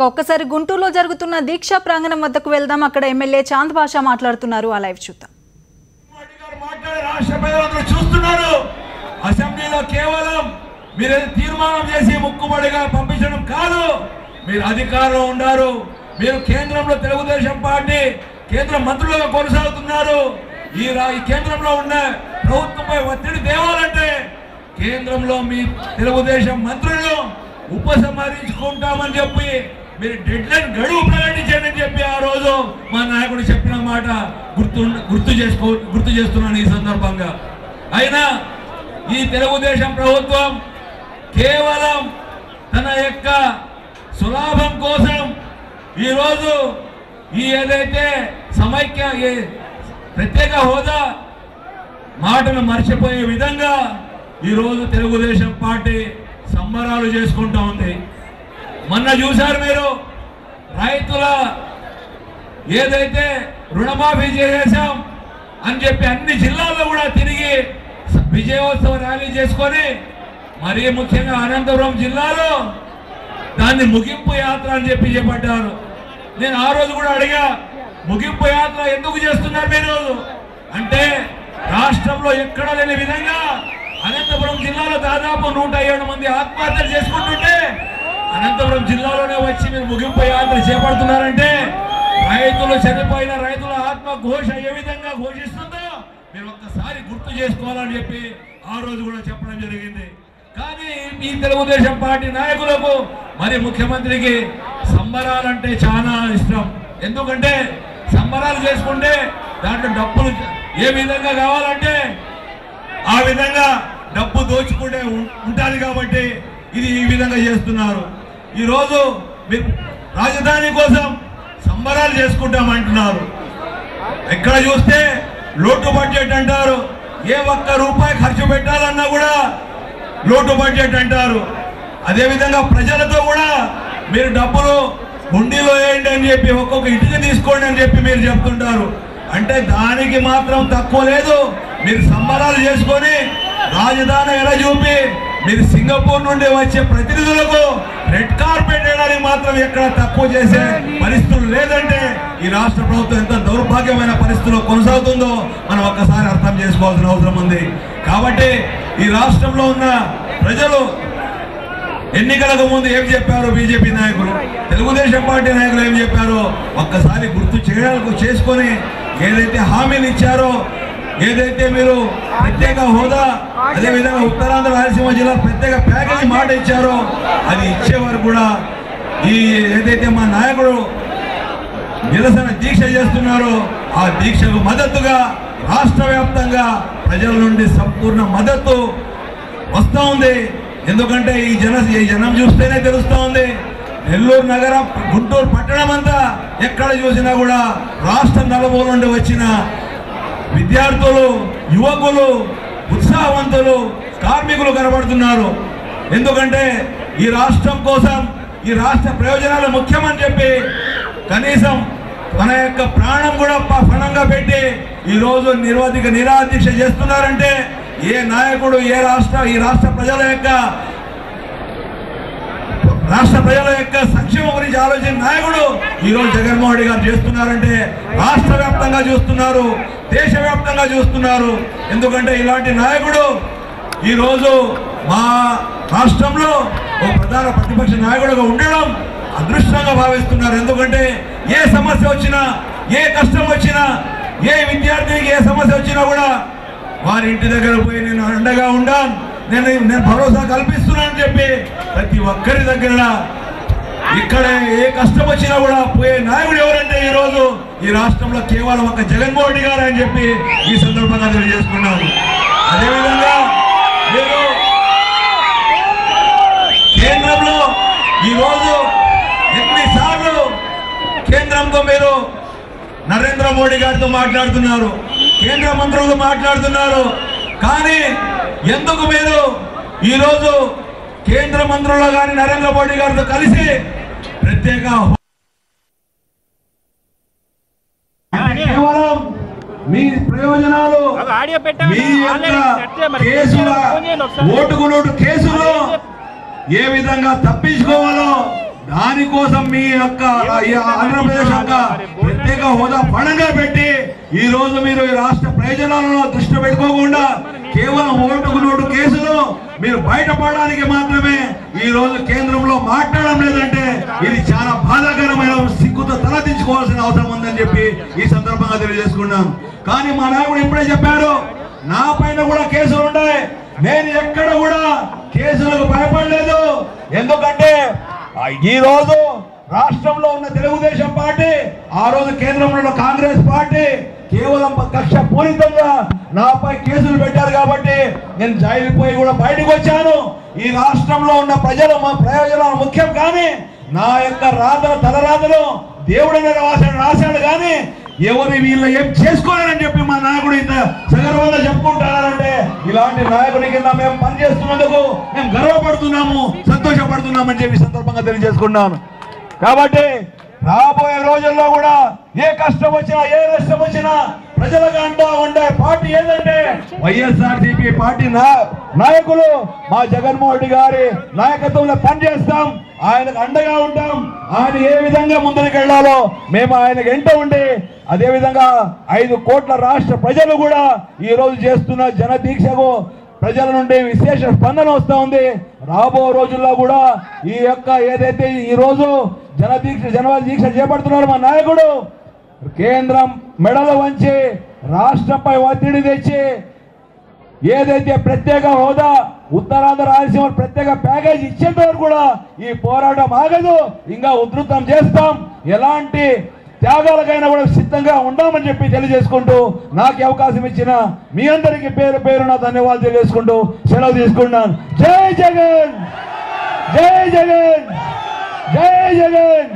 ఒక్కసారి గుంటూరులో జరుగుతున్న దీక్షా ప్రాంగణం వద్దకు వెళ్దాం. అక్కడ ఎమ్మెల్యే చాంద్ బాషా మాట్లాడుతున్నారు. ఆ లైవ్ చూద్దాం. చూస్తున్నారు అసెంబ్లీలో కేవలం మీరు తీర్మానం చేసి ముక్కుబడిగా పంపించడం కాదు, మీరు అధికారంలో ఉన్నారు. మీరు కేంద్రంలో తెలుగుదేశం పార్టీ కేంద్ర మంత్రులుగా కొనసాగుతున్నారు. ఈ కేంద్రంలో ఉన్న ప్రభుత్వంపై ఒత్తిడి తేవాలంటే కేంద్రంలో మీ తెలుగుదేశం మంత్రులను ఉపసంహరించుకుంటామని చెప్పి మీరు డెడ్లైన్ గడువు ప్రకటించండి చెప్పి ఆ రోజు మా నాయకుడు చెప్పిన మాట గుర్తు చేస్తున్నాను ఈ సందర్భంగా. అయినా ఈ తెలుగుదేశం ప్రభుత్వం కేవలం తన యొక్క సులాభం కోసం ఈరోజు ఈ ఏదైతే సమైక్య ప్రత్యేక హోదా మాటను మర్చిపోయే విధంగా ఈరోజు తెలుగుదేశం పార్టీ సంబరాలు చేసుకుంటా ఉంది. మొన్న చూశారు మీరు, రైతుల ఏదైతే రుణమాఫీ చేసేసాం అని చెప్పి అన్ని జిల్లాల్లో కూడా తిరిగి విజయోత్సవ ర్యాలీ చేసుకొని, మరీ ముఖ్యంగా అనంతపురం జిల్లాలో దాన్ని ముగింపు యాత్ర అని చెప్పి చేపట్టారు. నేను ఆ రోజు కూడా అడిగా, ముగింపు యాత్ర ఎందుకు చేస్తున్నారు మీరు అంటే, రాష్ట్రంలో ఎక్కడా లేని విధంగా అనంతపురం జిల్లాలో దాదాపు 107 మంది ఆత్మహత్యలు చేసుకుంటుంటే అనంతపురం జిల్లాలోనే వచ్చి మీరు ముగింపు యాత్ర చేపడుతున్నారంటే రైతులు చనిపోయిన రైతుల ఆత్మ ఘోష ఏ విధంగా ఘోషిస్తుందో మీరు ఒక్కసారి గుర్తు చేసుకోవాలని చెప్పి ఆ రోజు కూడా చెప్పడం జరిగింది. కానీ ఈ తెలుగుదేశం పార్టీ నాయకులకు మరి ముఖ్యమంత్రికి సంబరాలంటే చాలా ఇష్టం. ఎందుకంటే సంబరాలు చేసుకుంటే దాంట్లో డబ్బులు ఏ విధంగా కావాలంటే ఆ విధంగా డబ్బు దోచుకుంటే ఉంటుంది కాబట్టి ఇది ఈ విధంగా చేస్తున్నారు. ఈరోజు మీరు రాజధాని కోసం సంబరాలు చేసుకుంటామంటున్నారు. ఎక్కడ చూస్తే లోటు బడ్జెట్ అంటారు. ఏ ఒక్క రూపాయి ఖర్చు పెట్టాలన్నా కూడా లోటు బడ్జెట్ అంటారు. అదేవిధంగా ప్రజలతో కూడా మీరు డబ్బులు హుండీలో వేయండి అని చెప్పి ఒక్కొక్క ఇటుక తీసుకోండి అని చెప్పి మీరు చెప్తుంటారు. అంటే దానికి మాత్రం తక్కువ లేదు. మీరు సంబరాలు చేసుకొని రాజధాని ఎలా చూపి మీరు సింగపూర్ నుండి వచ్చే ప్రతినిధులకు రెడ్ కార్పెట్ వేయడానికి మాత్రం ఎక్కడ తక్కువ చేసే పరిస్థితులు లేదంటే ఈ రాష్ట్ర ప్రభుత్వం ఎంత దౌర్భాగ్యమైన పరిస్థితుల్లో కొనసాగుతుందో మనం ఒక్కసారి అర్థం చేసుకోవాల్సిన అవసరం ఉంది. కాబట్టి ఈ రాష్ట్రంలో ఉన్న ప్రజలు ఎన్నికలకు ముందు ఏం చెప్పారు బీజేపీ నాయకులు, తెలుగుదేశం పార్టీ నాయకులు ఏం చెప్పారో ఒక్కసారి గుర్తు చేసుకొని ఏదైతే హామీలు ఇచ్చారో, ఏదైతే మీరు ప్రత్యేక హోదా అదేవిధంగా ఉత్తరాంధ్ర రాయలసీమ జిల్లా ప్రత్యేక ప్యాకేజీ మాట ఇచ్చారో అది ఇచ్చే వరకు కూడా ఈ ఏదైతే మా నాయకుడు నిరసన దీక్ష చేస్తున్నారో ఆ దీక్షకు మద్దతుగా రాష్ట్ర వ్యాప్తంగా ప్రజల నుండి సంపూర్ణ మద్దతు వస్తూ ఉంది. ఎందుకంటే ఈ జనం చూస్తేనే తెలుస్తూ ఉంది. నెల్లూరు నగరం, గుంటూరు పట్టణం అంతా ఎక్కడ చూసినా కూడా రాష్ట్ర నలుమూల నుండి వచ్చిన విద్యార్థులు, యువకులు, ఉత్సాహవంతులు, కార్మికులు కనబడుతున్నారు. ఎందుకంటే ఈ రాష్ట్రం కోసం, ఈ రాష్ట్ర ప్రయోజనాలు ముఖ్యమని చెప్పి కనీసం మన యొక్క ప్రాణం కూడా పణంగా పెట్టి ఈరోజు నిరాదీక్ష చేస్తున్నారంటే ఏ నాయకుడు ఈ రాష్ట్ర ప్రజల యొక్క సంక్షేమం గురించి ఆలోచించిన నాయకుడు ఈరోజు జగన్మోహన్ రెడ్డి గారు చేస్తున్నారంటే రాష్ట్ర వ్యాప్తంగా చూస్తున్నారు, దేశవ్యాప్తంగా చూస్తున్నారు. ఎందుకంటే ఇలాంటి నాయకుడు ఈరోజు మా రాష్ట్రంలో ఒక ప్రధాన ప్రతిపక్ష నాయకుడుగా ఉండడం అదృష్టంగా భావిస్తున్నారు. ఎందుకంటే ఏ సమస్య వచ్చినా, ఏ కష్టం వచ్చినా, ఏ విద్యార్థికి ఏ సమస్య వచ్చినా కూడా వారి ఇంటి దగ్గర పోయి నేను అండగా ఉండాను, నేను భరోసా కల్పిస్తున్నానని చెప్పి ప్రతి ఒక్కరి దగ్గర ఇక్కడ ఏ కష్టం వచ్చినా కూడా పోయే నాయకుడు ఎవరంటే ఈరోజు ఈ రాష్ట్రంలో కేవలం ఒక జగన్మోహన్ రెడ్డి గారు అని చెప్పి ఈ సందర్భంగా తెలియజేసుకున్నాను. అదేవిధంగా మీరు కేంద్రంలో ఈరోజు ఎన్నిసార్లు కేంద్రంతో మీరు నరేంద్ర మోడీ గారితో మాట్లాడుతున్నారు, కేంద్ర మంత్రులతో మాట్లాడుతున్నారు. కానీ ఎందుకు మీరు ఈరోజు కేంద్ర మంత్రులు కానీ నరేంద్ర మోడీ గారితో కలిసి ప్రత్యేక కేవలం మీ ప్రయోజనాలు, మీ కేసుల ఓటుకు నోటు కేసులో ఏ విధంగా తప్పించుకోవాలో దానికోసం మీ యొక్క ఆంధ్రప్రదేశ్ యొక్క ప్రత్యేక హోదా పణంగా పెట్టి ఈ రోజు మీరు ఈ రాష్ట్ర ప్రయోజనాలను దృష్టి పెట్టుకోకుండా కేవలం ఓటుకు నోటు కేసులు మీరు బయటపడడానికి మాత్రమే ఈ రోజు కేంద్రంలో మాట్లాడడం లేదంటే ఇది చాలా బాధాకరమైన సిగ్గుతో తలదించుకోవాల్సిన అవసరం ఉందని చెప్పి ఈ సందర్భంగా తెలియజేసుకున్నాం. కానీ మా నాయకుడు ఇప్పుడే చెప్పారు, నా పైన కూడా కేసులు ఉన్నాయి, నేను ఎక్కడ కూడా కేసులకు భయపడలేదు. ఎందుకంటే ఈ రోజు రాష్ట్రంలో ఉన్న తెలుగుదేశం పార్టీ, ఆ రోజు కేంద్రంలో ఉన్న కాంగ్రెస్ పార్టీ కేవలం కక్ష పూరితంగా నాపై కేసులు పెట్టారు కాబట్టి నేను జైలు పోయి కూడా బయటకు వచ్చాను. ఈ రాష్ట్రంలో ఉన్న ప్రజల ప్రయోజనాలు ముఖ్యం, కానీ నా యొక్క తలరాతలు దేవుడిని రాశాడు కానీ ఎవరు వీళ్ళు ఏం చేసుకోలేరని చెప్పి మా నాయకుడు ఇంత సగర్వంగా చెప్పుకుంటారంటే ఇలాంటి నాయకుడి కింద మేము పనిచేస్తున్నందుకు మేము గర్వపడుతున్నాము, సంతోషపడుతున్నామని చెప్పి సందర్భంగా తెలియజేసుకున్నాను. కాబట్టి రాబోయే రోజుల్లో కూడా ఏ కష్టం వచ్చినా ఏ నష్టం వచ్చినా ప్రజలకు అండా ఉండే పార్టీ ఏదంటే వైఎస్ఆర్సీపీ పార్టీ నాయకులు మా జగన్మోహన్ రెడ్డి గారి నాయకత్వంలో పనిచేస్తాం, ఆయనకు అండగా ఉంటాం. ఆయన ఏ విధంగా ముందుకు వెళ్లాలో మేము ఆయనకు వెంట ఉండి, అదే విధంగా 5 కోట్ల రాష్ట్ర ప్రజలు కూడా ఈ రోజు చేస్తున్న జన దీక్షకు ప్రజల నుండి విశేష స్పందన వస్తూ ఉంది. రాబో రోజుల్లో కూడా ఈ యొక్క ఏదైతే ఈ రోజు జనవాద దీక్ష చేపడుతున్నారు మా నాయకుడు, కేంద్రం మెడలు వంచి రాష్ట్రంపై ఒత్తిడి తెచ్చి ఏదైతే ప్రత్యేక హోదా ఉత్తరాంధ్ర రాయలసీమ ప్రత్యేక ప్యాకేజ్ ఇచ్చేంత వరకు కూడా ఈ పోరాటం ఆగదు, ఇంకా ఉధృతం చేస్తాం. ఎలాంటి త్యాగాలకైనా కూడా సిద్ధంగా ఉండామని చెప్పి తెలియజేసుకుంటూ నాకు అవకాశం ఇచ్చిన మీ అందరికీ పేరు పేరున ధన్యవాదాలు తెలియజేసుకుంటూ సెలవు తీసుకున్నాను. జై జగన్, జై జగన్, జై జగన్.